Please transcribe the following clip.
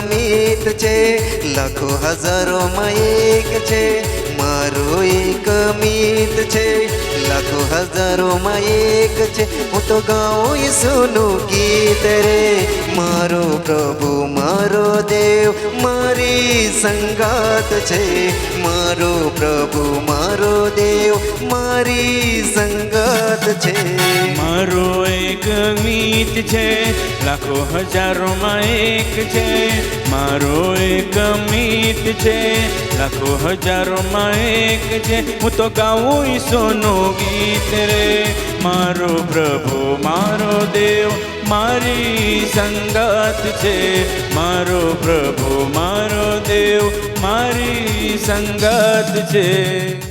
મીત છે, લાખો હજારોમાં એક છે. મારો એક મીત છે, લાખો હજારોમાં એક છે. હું તો ગાઉં ઈસુનું ગીત રે. મારો પ્રભુ મારો દેવ મારી સંગાત છે. મારો પ્રભુ મારો દેવ મારી સંગાત છે. મારો એક મીત છે, લાખો હજારોમાં એક છે. મારો એક મીત છે, લાખો હજારોમાં એક છે. હું તો ગાઉં ઈસુનું ગીત રે. મારો પ્રભુ મારો દેવ મારી સંગાત છે. મારો પ્રભુ મારો દેવ મારી સંગાત છે.